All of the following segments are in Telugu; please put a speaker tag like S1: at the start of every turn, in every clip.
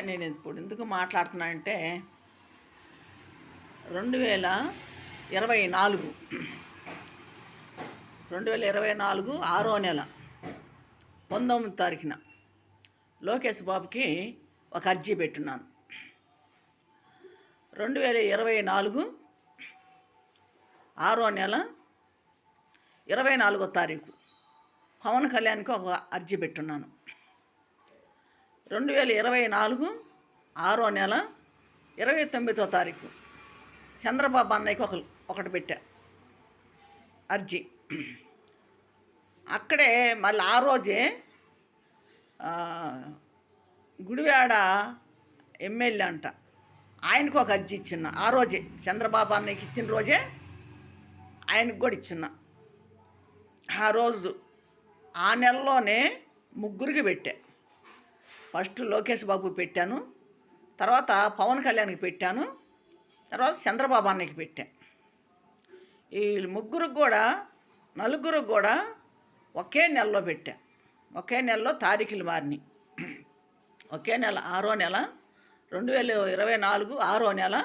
S1: నేను ఇప్పుడు ఎందుకు మాట్లాడుతున్నానంటే 2024 2024 6వ నెల 19వ తారీఖున లోకేష్ బాబుకి ఒక అర్జీ పెట్టున్నాను. 2024 6వ నెల 24వ తారీఖు పవన్ కళ్యాణ్కి ఒక అర్జీ పెట్టున్నాను. 2024 6వ నెల 29వ తారీఖు చంద్రబాబు అన్నయ్యకి ఒకటి పెట్టా అర్జీ. అక్కడే మళ్ళీ ఆ రోజే గుడివాడ ఎమ్మెల్యే అంట, ఆయనకు ఒక అర్జీ ఇచ్చిన. ఆ రోజే చంద్రబాబు అన్నయ్యకి ఇచ్చిన రోజే ఆయనకు కూడా ఇచ్చిన. ఆ రోజు ఆ నెలలోనే ముగ్గురికి పెట్టా. ఫస్ట్ లోకేష్ బాబు పెట్టాను, తర్వాత పవన్ కళ్యాణ్కి పెట్టాను, తర్వాత చంద్రబాబు అన్నయ్యకి పెట్టా. ఈ నలుగురు కూడా ఒకే నెలలో పెట్టా. ఒకే నెలలో తారీఖులు మారినాయి. ఒకే నెల 6వ నెల 2024 6వ నెల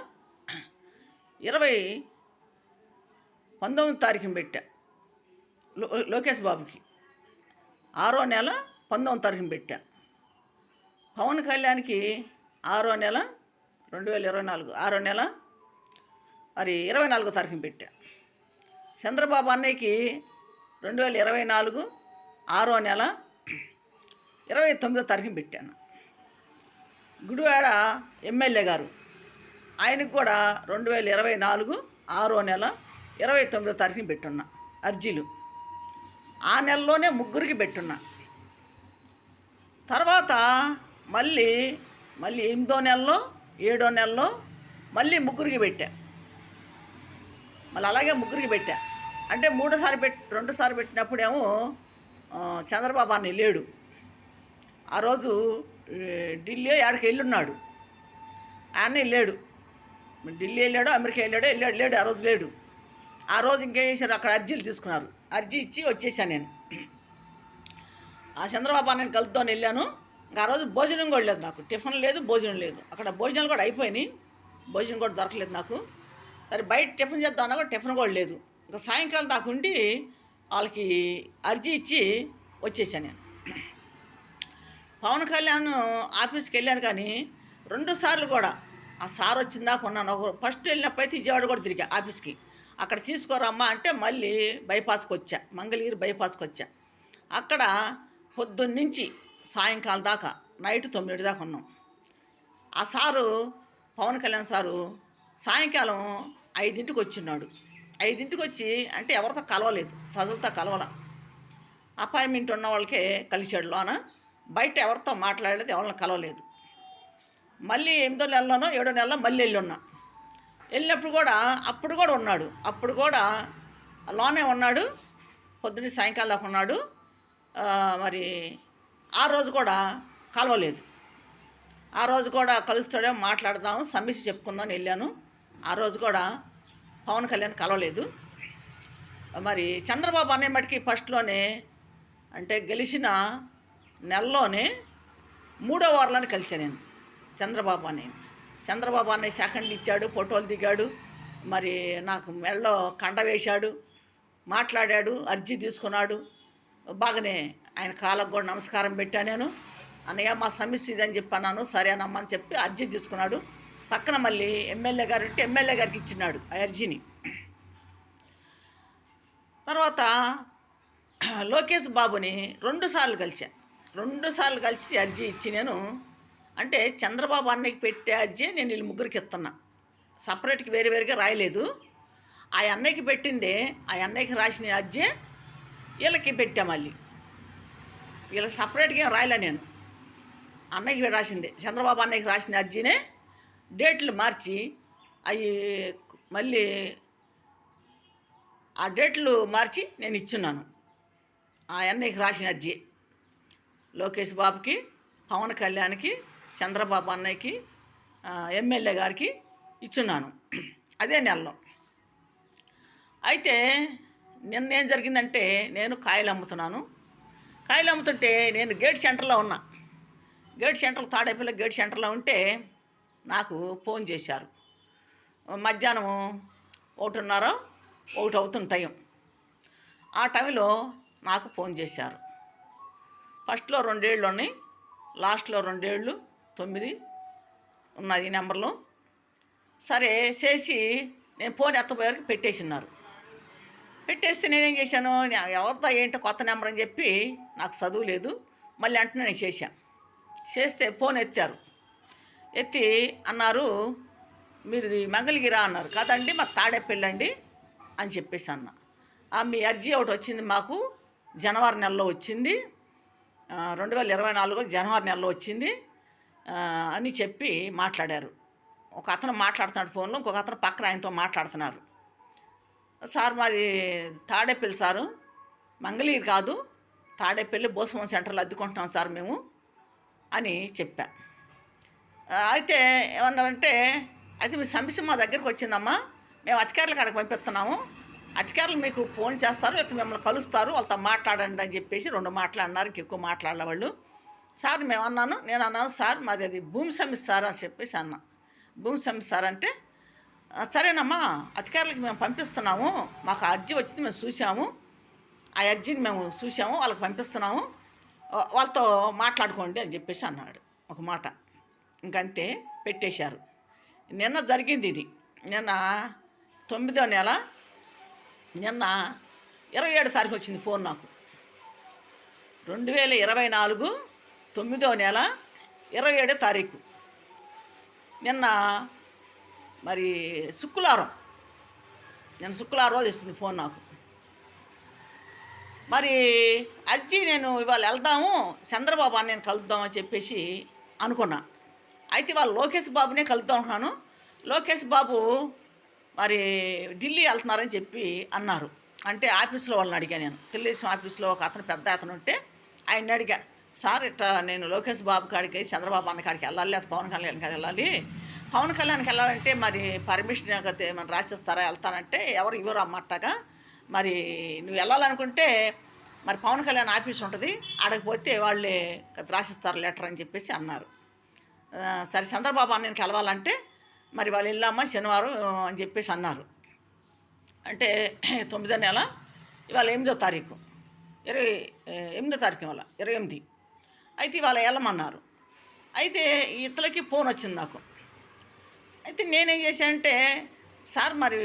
S1: 19వ తారీఖున పెట్టా లోకేష్ బాబుకి. 6వ నెల 19వ తారీఖున పెట్టా. పవన్ కళ్యాణ్కి 6వ నెల 2024 6వ నెల 24వ తారీఖున పెట్టా. చంద్రబాబు అన్నయ్యకి 2024 6వ నెల 29వ తారీఖున పెట్టాను. గుడివాడ ఎమ్మెల్యే గారు ఆయనకు కూడా 2024 6వ నెల 29వ తారీఖున పెట్టున్నా అర్జీలు. ఆ నెలలోనే ముగ్గురికి పెట్టున్నా. తర్వాత మళ్ళీ 8వ నెలలో 7వ నెలలో మళ్ళీ ముగ్గురికి పెట్టా. మళ్ళీ అలాగే ముగ్గురికి పెట్టా. అంటే రెండుసార్లు పెట్టినప్పుడేమో చంద్రబాబు అన్నయ్య లేడు. ఆ రోజు ఢిల్లీ ఆడికి వెళ్ళున్నాడు. అన్నయ్య లేడు. ఢిల్లీ వెళ్ళాడు, అమెరికా లేడు. ఆ రోజు లేడు. ఆ రోజు ఇంకేం చేశారు, అక్కడ అర్జీలు తీసుకున్నారు. అర్జీ ఇచ్చి వచ్చేసాను నేను. ఆ చంద్రబాబు అన్నయ్యని కలుద్దామని వెళ్ళాను. ఇంకా ఆ రోజు భోజనం కూడా లేదు నాకు. టిఫిన్ లేదు, భోజనం లేదు. అక్కడ భోజనాలు కూడా అయిపోయినాయి. భోజనం కూడా దొరకలేదు నాకు. సరే బయట టిఫిన్ చేద్దామన్నా కూడా టిఫిన్ కూడా లేదు. ఇంకా సాయంకాలం దాకా ఉండి వాళ్ళకి అర్జీ ఇచ్చి వచ్చేసాను నేను. పవన్ కళ్యాణ్ ఆఫీస్కి వెళ్ళాను, కానీ 2 సార్లు కూడా ఆ సార్ వచ్చిన దాకా ఉన్నాను. ఫస్ట్ వెళ్ళినప్పుడు అయితే విజయవాడ కూడా తిరిగా ఆఫీస్కి. అక్కడ తీసుకోరమ్మా అంటే మళ్ళీ బైపాస్కి వచ్చా, మంగళగిరి బైపాస్కి వచ్చా. అక్కడ పొద్దున్నుంచి సాయంకాలం దాకా నైట్ 9 దాకా ఉన్నాం. ఆ సారు పవన్ కళ్యాణ్ సారు సాయంకాలం 5ంటికి వచ్చిన్నాడు. 5ంటికి వచ్చి అంటే ఎవరితో కలవలేదు, ప్రజలతో కలవల. అపాయింట్మెంట్ ఉన్న వాళ్ళకే కలిసాడు లోన. బయట ఎవరితో మాట్లాడలేదు, ఎవరిని కలవలేదు. మళ్ళీ 8వ నెలలోనో 7వ నెలలో మళ్ళీ వెళ్ళినప్పుడు కూడా అప్పుడు కూడా ఉన్నాడు. అప్పుడు కూడా లోనే ఉన్నాడు. పొద్దున్న సాయంకాలం దాకా ఉన్నాడు. మరి ఆ రోజు కూడా కలవలేదు. ఆ రోజు కూడా కలుస్తాడే, మాట్లాడదాము, సమస్య చెప్పుకుందామని వెళ్ళాను. ఆ రోజు కూడా పవన్ కళ్యాణ్ కలవలేదు. మరి చంద్రబాబు అనే మటుకి ఫస్ట్లోనే అంటే గెలిచిన నెలలోనే 3వ వారంలోనే కలిసాను నేను చంద్రబాబు అన్నయ్య సెకండ్ ఇచ్చాడు, ఫోటోలు దిగాడు. మరి నాకు మెడలో కండ వేశాడు, మాట్లాడాడు, అర్జీ తీసుకున్నాడు. బాగానే ఆయన కాళ్ళకు కూడా నమస్కారం పెట్టాను నేను. అన్నయ్య మా సమస్య ఇదని చెప్పన్నాను. సరేనమ్మా అని చెప్పి అర్జీ తీసుకున్నాడు. పక్కన మళ్ళీ ఎమ్మెల్యే గారు అంటే ఎమ్మెల్యే గారికి ఇచ్చినాడు ఆ అర్జీని. తర్వాత లోకేష్ బాబుని 2 సార్లు కలిసి అర్జీ ఇచ్చి నేను అంటే చంద్రబాబు అన్నయ్యకి పెట్టే అర్జీ నేను వీళ్ళు ముగ్గురికి ఇస్తున్నా. సపరేట్కి వేరుగా రాయలేదు. ఆ అన్నయ్యకి పెట్టిందే, ఆ అన్నయ్యకి రాసిన అర్జీ వీళ్ళకి పెట్టా. మళ్ళీ వీళ్ళకి సపరేట్గా ఏం రాయలే నేను. అన్నయ్యకి రాసిందే, చంద్రబాబు అన్నయ్యకి రాసిన అర్జీనే డేట్లు మార్చి అవి మళ్ళీ ఆ డేట్లు మార్చి నేను ఇచ్చున్నాను. ఆ అన్నయ్యకి రాసిన అర్జీ లోకేష్ బాబుకి, పవన్ కళ్యాణ్కి, చంద్రబాబు అన్నయ్యకి, ఎమ్మెల్యే గారికి ఇచ్చున్నాను అదే నెలలో. అయితే నిన్నేం జరిగిందంటే నేను కాయలు అమ్ముతుంటే నేను గేట్ సెంటర్లో ఉన్నా. గేట్ సెంటర్ తాడేపల్లి గేట్ సెంటర్లో ఉంటే నాకు ఫోన్ చేశారు. మధ్యాహ్నం 1:30 1 అవుతుంది టైం. ఆ టైంలో నాకు ఫోన్ చేశారు. ఫస్ట్లో 2 ఏళ్ళు ఉన్నాయి, లాస్ట్లో 2 ఏళ్ళు 9 ఉన్నది ఈ నెంబర్లో. సరే చేసి నేను ఫోన్ ఎత్తపోయేవరకు పెట్టేసిన్నారు. పెట్టేస్తే నేనేం చేశాను, ఎవరితో ఏంటో కొత్త నెంబర్ అని చెప్పి నాకు చదువు లేదు, మళ్ళీ వెంటనే నేను చేస్తే ఫోన్ ఎత్తారు. ఎత్తి అన్నారు, మీరు మంగళగిరా అన్నారు. కాదండి మా తాడేపల్లి అండి అని చెప్పేసి అన్న. మీ అర్జీ ఒకటి వచ్చింది మాకు, జనవరి నెలలో వచ్చింది, 2024 జనవరి నెలలో వచ్చింది అని చెప్పి మాట్లాడారు. ఒక అతను మాట్లాడుతున్నాడు ఫోన్లో, ఇంకొక అతను పక్కన ఆయనతో మాట్లాడుతున్నారు. సార్ మాది తాడేపల్లి సారు, మంగళగిరి కాదు, తాడేపల్లి భూస్వామి సెంటర్లో అద్దుకుంటున్నాం సార్ మేము అని చెప్పా. అయితే ఏమన్నారంటే, అయితే మీ సమస్య మా దగ్గరికి వచ్చిందమ్మా, మేము అధికారులకు అక్కడికి పంపిస్తున్నాము, అధికారులు మీకు ఫోన్ చేస్తారు, లేకపోతే మిమ్మల్ని కలుస్తారు, వాళ్ళతో మాట్లాడండి అని చెప్పేసి 2 మాట్లాడినారు. ఇంకెక్కువ మాట్లాడిన వాళ్ళు. సార్ నేను అన్నాను సార్ మాది అది భూమి సమస్య సార్ అని చెప్పేసి అన్నా. భూమి సమస్య సార్ అంటే, సరేనమ్మా అధికారులకు మేము పంపిస్తున్నాము, మాకు అర్జీ వచ్చింది, మేము చూసాము, ఆ అర్జీని మేము చూసాము, వాళ్ళకి పంపిస్తున్నాము, వాళ్ళతో మాట్లాడుకోండి అని చెప్పేసి అన్నాడు ఒక మాట. ఇంకంతే పెట్టేశారు. నిన్న జరిగింది ఇది. నిన్న 9వ నెల, నిన్న 27వ తారీఖు వచ్చింది ఫోన్ నాకు. 2024 9వ నెల 27వ తారీఖు. నిన్న మరి శుక్రవారం రోజు వస్తుంది ఫోన్ నాకు. మరి అర్జీ నేను ఇవాళ వెళ్దాము, చంద్రబాబు నేను కలుద్దామని చెప్పేసి అనుకున్నా. అయితే ఇవాళ లోకేష్ బాబునే కలుద్దాం అనుకున్నాను. లోకేష్ బాబు మరి ఢిల్లీ వెళ్తున్నారని చెప్పి అన్నారు. అంటే ఆఫీస్లో వాళ్ళని అడిగా నేను. తెలుగుదేశం ఆఫీస్లో ఒక అతను పెద్ద అతను ఉంటే ఆయన అడిగా, సార్ ఇట్లా నేను లోకేష్ బాబు కాడికి చంద్రబాబు అన్న కాడికి వెళ్ళాలి, లేదా పవన్ కళ్యాణ్ కాడికి వెళ్ళాలి, పవన్ కళ్యాణ్కి వెళ్ళాలంటే మరి పర్మిషన్ ఏమైనా రాసిస్తారా, వెళ్తానంటే ఎవరు ఇవ్వరు అమ్మట్టగా, మరి నువ్వు వెళ్ళాలనుకుంటే మరి పవన్ కళ్యాణ్ ఆఫీస్ ఉంటుంది, ఆడకపోతే వాళ్ళే రాసిస్తారు లెటర్ అని చెప్పేసి అన్నారు. సరే చంద్రబాబు అన్నని కలవాలంటే మరి వాళ్ళు వెళ్ళామా శనివారం అని చెప్పేసి అన్నారు. అంటే 9వ నెల, ఇవాళ 8వ తారీఖు, 8వ తారీఖు, ఇవాళ 28. అయితే ఇవాళ వెళ్ళమన్నారు. అయితే ఇతలకి ఫోన్ వచ్చింది నాకు. అయితే నేనేం చేశానంటే, సార్ మరి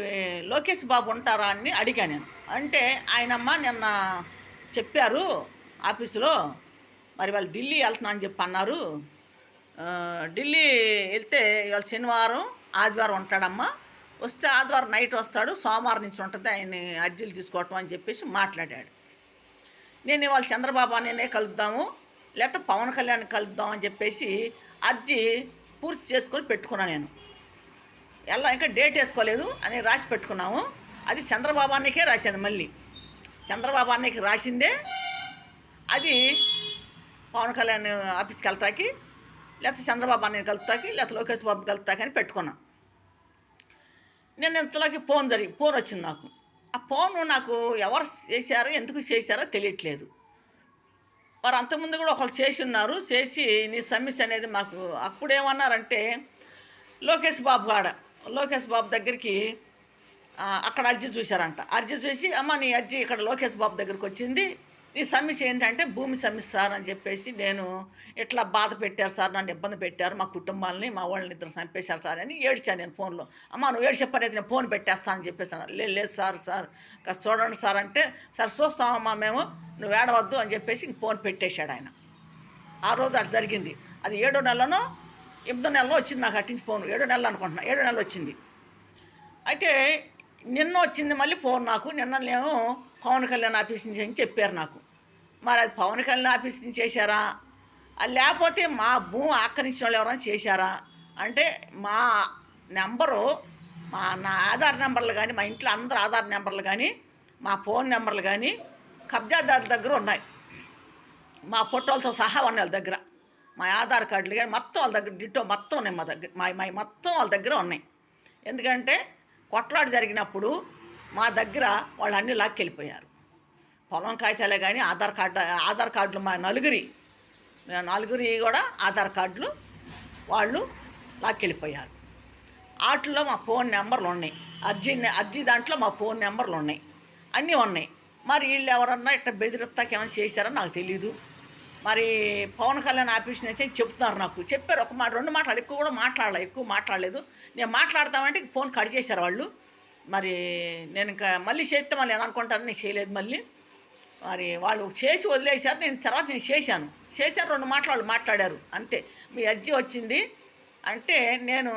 S1: లోకేష్ బాబు ఉంటారా అని అడిగా నేను. అంటే ఆయనమ్మ నిన్న చెప్పారు ఆఫీసులో, మరి వాళ్ళు ఢిల్లీ వెళ్తున్నా అని చెప్పి అన్నారు, ఢిల్లీ వెళ్తే ఇవాళ శనివారం ఆదివారం ఉంటాడమ్మా, వస్తే ఆదివారం నైట్ వస్తాడు, సోమవారం నుంచి ఉంటుంది ఆయన అర్జీలు తీసుకోవటం అని చెప్పేసి మాట్లాడాడు. నేను ఇవాళ చంద్రబాబు నేనే కలుద్దాము, లేకపోతే పవన్ కళ్యాణ్ కలుద్దాం అని చెప్పేసి అర్జీ పూర్తి చేసుకొని పెట్టుకున్నాను నేను. ఇంకా డేట్ వేసుకోలేదు అని రాసి పెట్టుకున్నాము. అది చంద్రబాబు అన్నకే రాశాను. మళ్ళీ చంద్రబాబు అన్నకి రాసిందే అది పవన్ కళ్యాణ్ ఆఫీస్కి వెళ్తాకి, లేకపోతే చంద్రబాబు అన్నని కలుపుతాకి, లేకపోతే లోకేష్ బాబు కలుపుతాకి అని పెట్టుకున్నాను. నేను ఇంతలోకి ఫోన్ వచ్చింది నాకు. ఆ ఫోన్ నాకు ఎవరు చేశారో ఎందుకు చేశారో తెలియట్లేదు. వారు అంతకుముందు కూడా ఒకళ్ళు చేసి ఉన్నారు. చేసి నీ సమస్య అనేది మాకు అప్పుడేమన్నారంటే, లోకేష్ బాబు దగ్గరికి అక్కడ అర్జీ చూశారంట. అర్జీ చూసి, అమ్మ నీ అర్జీ ఇక్కడ లోకేష్ బాబు దగ్గరికి వచ్చింది, నీ సమస్య ఏంటంటే భూమి సమస్య సార్ అని చెప్పేసి, నేను ఇట్లా బాధ పెట్టారు సార్, నన్ను ఇబ్బంది పెట్టారు, మా కుటుంబాలని మా వాళ్ళని ఇద్దరు చంపేశారు సార్ అని ఏడ్చాను నేను ఫోన్లో. అమ్మ నువ్వు ఏడు చెప్పనేది నేను ఫోన్ పెట్టేస్తానని చెప్పేసాను. లేదు సార్ చూడండి సార్ అంటే, సార్ చూస్తామమ్మా మేము, నువ్వు ఏడవద్దు అని చెప్పేసి ఫోన్ పెట్టేశాడు ఆయన. ఆ రోజు అటు జరిగింది. అది 7వ నెలలోనో 8వ నెలలో వచ్చింది నాకు అట్టించి ఫోన్. 7వ నెలలు అనుకుంటున్నా, 7వ నెలలో వచ్చింది. అయితే నిన్న వచ్చింది మళ్ళీ ఫోన్ నాకు. నిన్ననేమో పవన్ కళ్యాణ్ ఆఫీస్ నుంచి అని చెప్పారు నాకు. మరి అది పవన్ కళ్యాణ్ ఆఫీస్ నుంచి చేశారా, లేకపోతే మా భూమి ఆక్రమించిన వాళ్ళు ఎవరైనా చేశారా అంటే, మా నెంబరు నా ఆధార్ నెంబర్లు కానీ, మా ఇంట్లో అందరు ఆధార్ నెంబర్లు కానీ, మా ఫోన్ నెంబర్లు కానీ కబ్జాదారుల దగ్గర ఉన్నాయి. మా ఫోటోలతో సహా ఉన్నాయి వాళ్ళ దగ్గర. మా ఆధార్ కార్డులు కానీ మొత్తం వాళ్ళ దగ్గర డిటో మొత్తం ఉన్నాయి. మా దగ్గర మా మొత్తం వాళ్ళ దగ్గర ఉన్నాయి. ఎందుకంటే కొట్లాట జరిగినప్పుడు మా దగ్గర వాళ్ళు అన్నీ లాక్కెళ్ళిపోయారు. పొలం కాగితాలే కానీ ఆధార్ కార్డులు మా నలుగురి మేము నలుగురి కూడా ఆధార్ కార్డులు వాళ్ళు లాక్కెళ్ళిపోయారు. వాటిల్లో మా ఫోన్ నెంబర్లు ఉన్నాయి, అర్జీ దాంట్లో మా ఫోన్ నెంబర్లు ఉన్నాయి, అన్నీ ఉన్నాయి. మరి వీళ్ళు ఎవరన్నా ఇట్లా బెదిరిస్తాకి ఏమైనా చేశారో నాకు తెలీదు. మరి పవన్ కళ్యాణ్ ఆఫీస్ నుంచి చెప్తున్నారు, నాకు చెప్పారు. ఒక మాట 2 మాటలు, ఎక్కువ మాట్లాడలేదు. నేను మాట్లాడతామంటే ఫోన్ కట్ చేశారు వాళ్ళు. మరి నేను ఇంకా మళ్ళీ చేస్తే మళ్ళీ నేను అనుకుంటాను, నేను చేయలేదు మళ్ళీ. మరి వాళ్ళు చేసి వదిలేశారు. నేను చేశాను. 2 మాటలు వాళ్ళు మాట్లాడారు అంతే. మీ అర్జీ వచ్చింది అంటే నేను,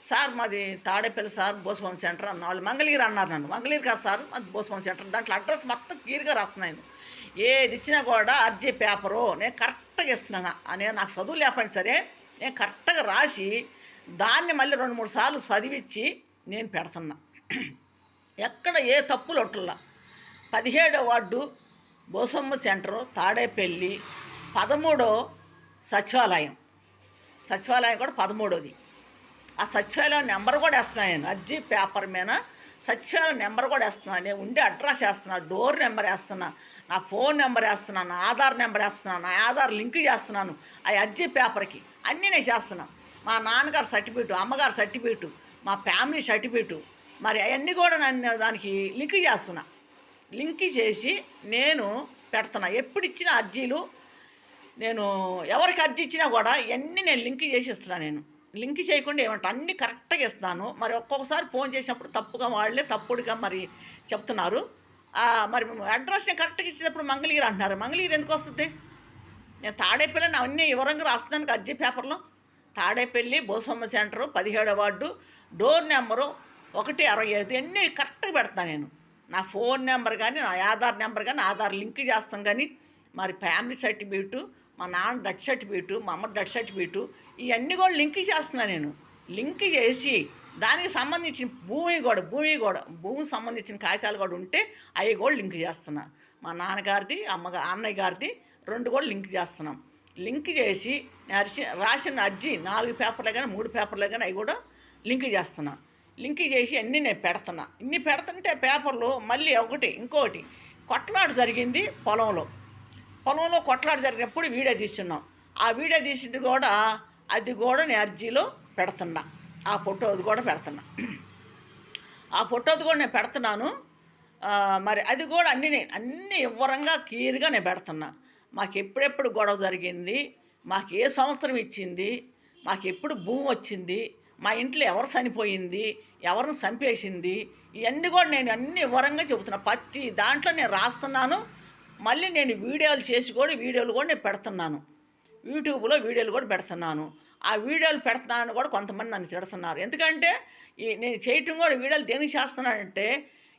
S1: సార్ మాది తాడేపల్లి సార్, బోస్పం సెంటర్ అన్న. వాళ్ళు మంగళగిరి అన్నారు నన్ను. మంగళగిరి కాదు సార్, మాది బోస్పం సెంటర్. దాంట్లో అడ్రస్ మొత్తం క్లియర్గా రాస్తున్నాను. ఏది ఇచ్చినా కూడా అర్జీ పేపరు నేను కరెక్ట్గా ఇస్తున్నాను. నేను నాకు చదువు లేకపోయినా సరే నేను కరెక్ట్గా రాసి దాన్ని మళ్ళీ 2-3 సార్లు చదివించి నేను పెడుతున్నా. ఎక్కడ ఏ తప్పులు ఒట్టుల్లా. 17వ వార్డు బోసమ్మ సెంటరు, తాడేపల్లి, 13 సచివాలయం కూడా 13ది. ఆ సచివాలయం నెంబర్ కూడా వేస్తున్నాను నేను. అర్జీ పేపర్ మీద సచివాలయం నెంబర్ కూడా వేస్తున్నాను. నేను ఉండే అడ్రస్ వేస్తున్నా, డోర్ నెంబర్ వేస్తున్నా, నా ఫోన్ నెంబర్ వేస్తున్నాను, నా ఆధార్ నెంబర్ వేస్తున్నాను, నా ఆధార్ లింక్ చేస్తున్నాను ఆ అర్జీ పేపర్కి. అన్నీ నేను చేస్తున్నాను. మా నాన్నగారు సర్టిఫికేటు, అమ్మగారు సర్టిఫికేటు, మా ఫ్యామిలీ సర్టిఫికేటు, మరి అవన్నీ కూడా నన్ను దానికి లింక్ చేస్తున్నా. లింక్ చేసి నేను పెడుతున్నా. ఎప్పుడు ఇచ్చిన అర్జీలు నేను ఎవరికి అర్జీ ఇచ్చినా కూడా ఇవన్నీ నేను లింక్ చేసి ఇస్తున్నాను. నేను లింక్ చేయకుండా ఏమంటా అన్నీ కరెక్ట్గా ఇస్తాను. మరి ఒక్కొక్కసారి ఫోన్ చేసినప్పుడు తప్పుగా వాళ్ళే తప్పుడుగా మరి చెప్తున్నారు. మరి అడ్రస్ నేను కరెక్ట్గా ఇచ్చేటప్పుడు మంగళగిరి అంటున్నారు. మంగళగిరి ఎందుకు వస్తుంది? నేను తాడేపల్లి అన్నీ వివరంగా రాస్తున్నాను అర్జీ పేపర్లో. తాడేపల్లి బోసమ్మ సెంటరు, 17వ వార్డు, డోర్ నెంబరు 165 అన్నీ కరెక్ట్గా పెడతాను నేను. నా ఫోన్ నెంబర్ కానీ, నా ఆధార్ నెంబర్ కానీ, ఆధార్ లింక్ చేస్తాం కానీ, మరి ఫ్యామిలీ సర్టిఫికేటు, మా నాన్న డెత్ సర్టిఫికేటు, మా అమ్మ డెత్ సర్టిఫికేటు, ఇవన్నీ కూడా లింక్ చేస్తున్నాను నేను. లింక్ చేసి దానికి సంబంధించిన భూమికి సంబంధించిన కాగితాలు కూడా ఉంటే అవి కూడా లింక్ చేస్తున్నా. మా నాన్నగారిది, అన్నయ్య గారిది 2 కూడా లింక్ చేస్తున్నాం. లింక్ చేసి రాసిన అర్జీ 4 పేపర్లే కానీ 3 పేపర్లే కానీ అవి కూడా లింక్ చేస్తున్నా. లింక్ చేసి అన్నీ నేను పెడుతున్నా. ఇన్ని పెడుతుంటే పేపర్లు మళ్ళీ ఇంకోటి కొట్లాట జరిగింది పొలంలో కొట్లాట జరిగినప్పుడు వీడియో తీస్తున్నాం. ఆ వీడియో తీసింది కూడా అది కూడా నేను అర్జీలో పెడుతున్నా. ఆ ఫోటోది కూడా నేను పెడుతున్నాను. మరి అది కూడా అన్నీ వివరంగా క్లియర్గా నేను పెడుతున్నా. మాకు ఎప్పుడెప్పుడు గొడవ జరిగింది, మాకు ఏ సంవత్సరం ఇచ్చింది, మాకు ఎప్పుడు భూమి వచ్చింది, మా ఇంట్లో ఎవరు చనిపోయింది, ఎవరిని చంపేసింది, ఇవన్నీ కూడా నేను అన్ని వివరంగా చెబుతున్నా. ప్రతి దాంట్లో నేను రాస్తున్నాను. మళ్ళీ నేను వీడియోలు కూడా నేను పెడుతున్నాను. యూట్యూబ్లో వీడియోలు కూడా పెడుతున్నాను. ఆ వీడియోలు పెడుతున్నాను కూడా కొంతమంది నన్ను తిడుతున్నారు. ఎందుకంటే నేను చేయటం కూడా వీడియోలు దేనికి చేస్తున్నానంటే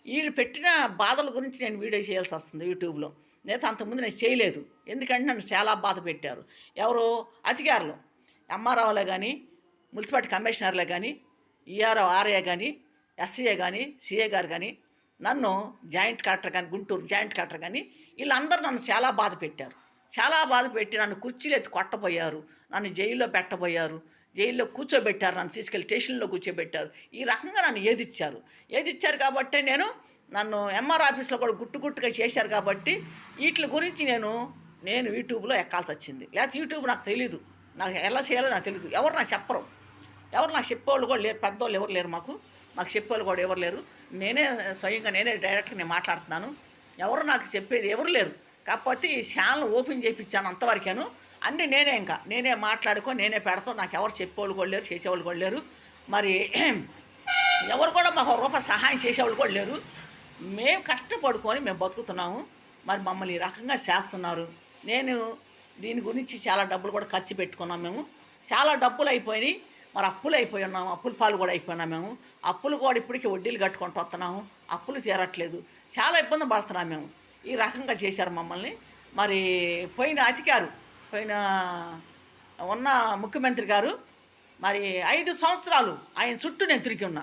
S1: వీళ్ళు పెట్టిన బాధల గురించి నేను వీడియో చేయాల్సి వస్తుంది యూట్యూబ్లో. నేనైతే అంతకుముందు నేను చేయలేదు. ఎందుకంటే నన్ను చాలా బాధ పెట్టారు. ఎవరు అధికారులు, ఎంఆర్ఓలే కానీ, మున్సిపాలిటీ కమిషనర్లే కానీ, ఈఆర్ఓ ఆర్ఏ కానీ, ఎస్సీఏ కానీ, సిఏ గారు కానీ, నన్ను జాయింట్ కలెక్టర్ కానీ, గుంటూరు జాయింట్ కలెక్టర్ కానీ, వీళ్ళందరూ నన్ను చాలా బాధ పెట్టారు. నన్ను కుర్చీలు ఎత్తి కొట్టబోయారు, నన్ను జైల్లో పెట్టబోయారు, జైల్లో కూర్చోబెట్టారు, నన్ను తీసుకెళ్ళి స్టేషన్లో కూర్చోబెట్టారు. ఈ రకంగా నన్ను ఏదిచ్చారు కాబట్టి నన్ను ఎంఆర్ ఆఫీస్లో కూడా గుట్టుగా చేశారు. కాబట్టి వీటి గురించి నేను యూట్యూబ్లో ఎక్కాల్సి వచ్చింది. లేకపోతే యూట్యూబ్ నాకు తెలీదు, నాకు ఎలా చేయాలో నాకు తెలియదు. ఎవరు నాకు చెప్పరు, ఎవరు నాకు చెప్పేవాళ్ళు కూడా లేరు. పెద్దవాళ్ళు ఎవరు లేరు, మాకు చెప్పేవాళ్ళు కూడా ఎవరు లేరు. నేనే స్వయంగా డైరెక్ట్గా నేను మాట్లాడుతున్నాను. ఎవరు నాకు చెప్పేది ఎవరు లేరు. కాకపోతే ఈ ఛానల్ ఓపెన్ చేయించాను అంతవరకేను. అన్నీ నేనే మాట్లాడుకొని నేనే పెడతాను. నాకు ఎవరు చెప్పేవాళ్ళు కూడా లేరు, చేసేవాళ్ళు కూడా లేరు. మరి ఎవరు కూడా మాకు రూపాయి సహాయం చేసేవాళ్ళు కూడా లేరు. మేము కష్టపడుకొని మేము బతుకుతున్నాము. మరి మమ్మల్ని ఈ రకంగా చేస్తున్నారు. నేను దీని గురించి చాలా డబ్బులు కూడా ఖర్చు పెట్టుకున్నాం. మేము చాలా డబ్బులు అయిపోయినాయి. మరి అప్పులు అయిపోయి ఉన్నాము, అప్పుల పాలు కూడా అయిపోయినాం. మేము అప్పులు కూడా ఇప్పటికీ వడ్డీలు కట్టుకుంటూ వస్తున్నాము. అప్పులు తీరట్లేదు, చాలా ఇబ్బంది పడుతున్నాం మేము. ఈ రకంగా చేశారు మమ్మల్ని. మరి పోయిన ఉన్న ముఖ్యమంత్రి గారు మరి 5 సంవత్సరాలు ఆయన చుట్టూ నేను తిరిగి ఉన్నా.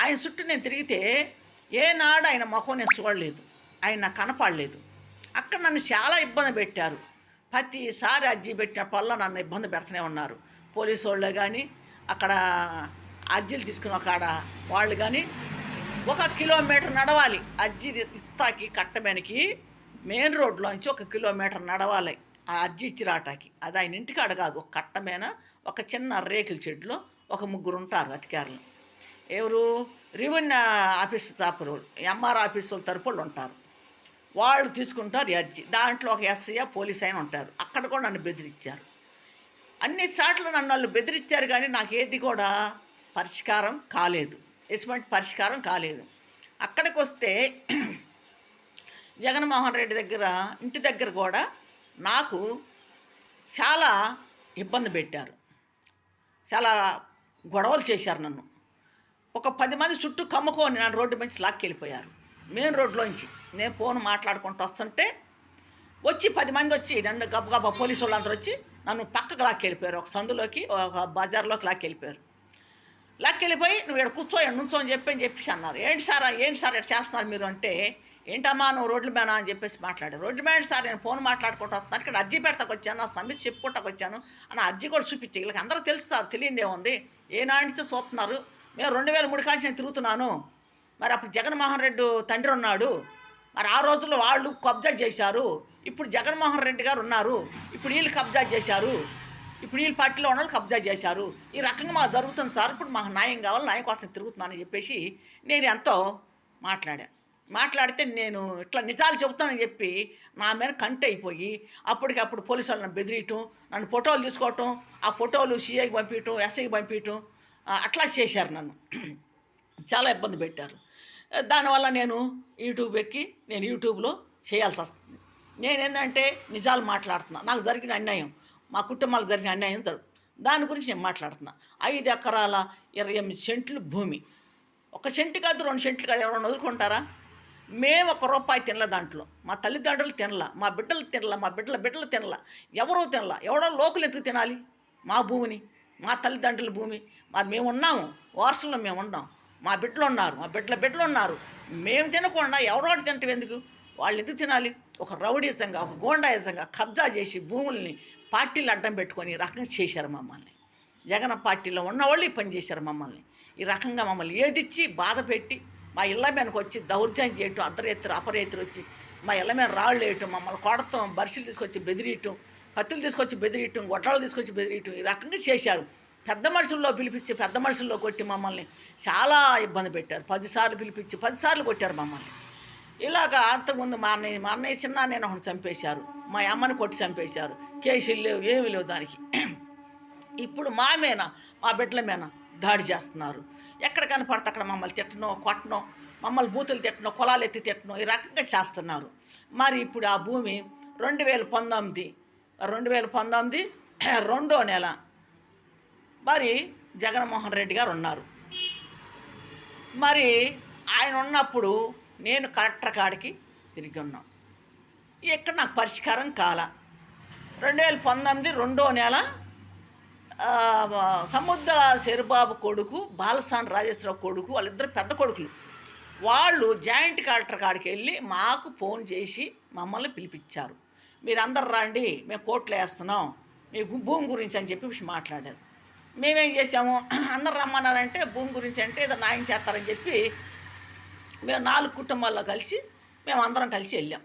S1: ఆయన చుట్టూ నేను తిరిగితే ఏనాడు ఆయన ముఖం నేను చూడలేదు, ఆయన నాకు కనపడలేదు. అక్కడ నన్ను చాలా ఇబ్బంది పెట్టారు. ప్రతిసారి అర్జీ పెట్టినప్పుడల్లా నన్ను ఇబ్బంది పెడుతూనే ఉన్నారు. పోలీసు వాళ్ళే కానీ, అక్కడ అర్జీలు తీసుకున్న కాడ వాళ్ళు కానీ 1 కిలోమీటర్ నడవాలి. అర్జీ ఇస్తాకి కట్టమేనికి మెయిన్ రోడ్లోంచి 1 కిలోమీటర్ నడవాలి. ఆ అర్జీ ఇచ్చి రావటానికి. అది ఆయన ఇంటికాడ కాదు, ఒక కట్ట మీద ఒక చిన్న రేకుల షెడ్లో ఒక ముగ్గురు ఉంటారు అధికారులు. ఎవరు? రెవెన్యూ ఆఫీస్ తరపున ఎంఆర్ ఆఫీస్ వాళ్ళ తరపులు ఉంటారు. వాళ్ళు తీసుకుంటారు ఈ అర్జీ. దాంట్లో ఒక ఎస్ఐ పోలీస్ అయిన ఉంటారు. అక్కడ కూడా నన్ను బెదిరించారు. అన్ని సార్లు నన్ను వాళ్ళు బెదిరించారు, కానీ నాకు ఏది కూడా పరిష్కారం కాలేదు. ఎటువంటి పరిష్కారం కాలేదు. అక్కడికి వస్తే జగన్మోహన్ రెడ్డి దగ్గర ఇంటి దగ్గర కూడా నాకు చాలా ఇబ్బంది పెట్టారు. చాలా గొడవలు చేశారు నన్ను. ఒక 10 మంది చుట్టూ కమ్ముకొని నన్ను రోడ్డు నుంచి లాక్కెళ్ళిపోయారు. మెయిన్ రోడ్లోంచి నేను ఫోన్ మాట్లాడుకుంటూ వస్తుంటే వచ్చి 10 మంది వచ్చి నన్ను గబగబా పోలీసు వాళ్ళందరూ వచ్చి నన్ను పక్కకు లాక్కెళ్ళిపోయారు. ఒక సందులోకి, ఒక బజార్లోకి లాక్కెళ్ళిపోయారు. లాక్కెళ్ళిపోయి నువ్వు ఇక్కడ కూర్చో, ఇక్కడ నుంచో అని చెప్పేసి అన్నారు. ఏంటి సార్ ఇక్కడ చేస్తున్నారు మీరు అంటే, ఏంటమ్మా నువ్వు రోడ్ల మీద అని చెప్పేసి మాట్లాడారు. రోడ్ల మీద సార్ నేను ఫోన్ మాట్లాడుకుంటూ వస్తున్నాను, ఇక్కడ అర్జీ పెడతాకు వచ్చాను, నా సమస్య చెప్పుకుంటాకు వచ్చాను అని అర్జీ కూడా చూపించి వీళ్ళకి అందరూ తెలుసు సార్, తెలియదేముంది, ఏనాటితో చూస్తున్నారు, మేము 2003 కాంచి నేను తిరుగుతున్నాను. మరి అప్పుడు జగన్మోహన్ రెడ్డి తండ్రి ఉన్నాడు, మరి ఆ రోజుల్లో వాళ్ళు కబ్జా చేశారు, ఇప్పుడు జగన్మోహన్ రెడ్డి గారు ఉన్నారు, ఇప్పుడు వీళ్ళు కబ్జా చేశారు, ఇప్పుడు వీళ్ళ పార్టీలో ఉన్న వాళ్ళు కబ్జా చేశారు, ఈ రకంగా మాకు జరుగుతుంది సార్, ఇప్పుడు మాకు న్యాయం కావాలి, న్యాయం కోసం తిరుగుతున్నానని చెప్పేసి నేను ఎంతో మాట్లాడితే నేను ఇట్లా నిజాలు చెబుతానని చెప్పి నా మీద కంటి అయిపోయి అప్పటికప్పుడు పోలీసు వాళ్ళని బెదిరియటం, నన్ను ఫోటోలు తీసుకోవటం, ఆ ఫోటోలు సిఐకి పంపించటం, ఎస్ఐకి పంపించటం, అట్లా చేశారు. నన్ను చాలా ఇబ్బంది పెట్టారు. దానివల్ల నేను యూట్యూబ్ ఎక్కి నేను యూట్యూబ్లో చేయాల్సి వస్తుంది. నేనేంటంటే నిజాలు మాట్లాడుతున్నా, నాకు జరిగిన అన్యాయం, మా కుటుంబాలకు జరిగిన అన్యాయం దాని గురించి నేను మాట్లాడుతున్నా. 5 ఎకరాల 28 సెంట్లు భూమి, 1 సెంటు కాదు 2 సెంట్లు కాదు, ఎవరైనా వదులుకుంటారా? మేము ₹1 తినలే, దాంట్లో మా తల్లిదండ్రులు తినలా, మా బిడ్డలు తినలా, మా బిడ్డలు తినలా, ఎవరూ తినలా. ఎవడో లోకులు ఎందుకు తినాలి మా భూమిని, మా తల్లిదండ్రుల భూమి? మరి మేము ఉన్నాము, వారసుల్లో మేము ఉన్నాం, మా బిడ్డలు ఉన్నారు, మా బిడ్డలు ఉన్నారు, మేము తినకుండా ఎవరో తినటం ఎందుకు? వాళ్ళు ఎందుకు తినాలి? ఒక రౌడీజంగా, ఒక గోండాయిజంగా కబ్జా చేసి భూముల్ని పార్టీలు అడ్డం పెట్టుకొని ఈ రకంగా చేశారు మమ్మల్ని. జగన్ పార్టీలో ఉన్నవాళ్ళు ఈ పని చేశారు మమ్మల్ని. ఈ రకంగా మమ్మల్ని ఏదిచ్చి బాధ పెట్టి మా ఇళ్ళ మీదకి వచ్చి దౌర్జన్యం చేయటం, అపరేతులు వచ్చి మా ఇళ్ళ మీద రాళ్ళు వేయటం, మమ్మల్ని కొడతాం, బర్షీలు తీసుకొచ్చి బెదిరియటం, కత్తులు తీసుకొచ్చి బెదిరియటం, గొడ్డలు తీసుకొచ్చి బెదిరియటం, ఈ రకంగా చేశారు. పెద్ద మనుషుల్లో పిలిపించి పెద్ద మనుషుల్లో కొట్టి మమ్మల్ని చాలా ఇబ్బంది పెట్టారు. 10 సార్లు పిలిపించి 10 సార్లు కొట్టారు మమ్మల్ని. ఇలాగా అంతకుముందు మా అన్నయ్య చిన్న నేను ఒకటి చంపేశారు, మా అమ్మని కొట్టి చంపేశారు. కేసులు లేవు, ఏమీ లేవు దానికి. ఇప్పుడు మా బిడ్డల మీద దాడి చేస్తున్నారు. ఎక్కడ కనపడితే అక్కడ మమ్మల్ని తిట్టనో, కొట్టనో, మమ్మల్ని బూతులు తిట్టనో, కులాలు ఎత్తి తిట్టనో, ఈ రకంగా చేస్తున్నారు. మరి ఇప్పుడు ఆ భూమి 2019 2వ నెల మరి జగన్మోహన్ రెడ్డి గారు ఉన్నారు. మరి ఆయన ఉన్నప్పుడు నేను కలెక్టర్ కాడికి తిరిగి ఉన్నాం. ఇక్కడ నాకు పరిష్కారం కాల. 2019 2వ నెల సముద్ర శరబాబు కొడుకు, బాలసాని రాజేశ్వరరావు కొడుకు, వాళ్ళిద్దరు పెద్ద కొడుకులు, వాళ్ళు జాయింట్ కలెక్టర్ కాడికి వెళ్ళి మాకు ఫోన్ చేసి మమ్మల్ని పిలిపించారు. మీరందరు రండి, మేము కోర్టులో వేస్తున్నాం మీ భూమి గురించి అని చెప్పి మాట్లాడారు. మేమేం చేసాము, అందరు రమ్మన్నారంటే భూమి గురించి అంటే ఏదో న్యాయం చేస్తారని చెప్పి మేము 4 కుటుంబాల్లో కలిసి మేము అందరం కలిసి వెళ్ళాం.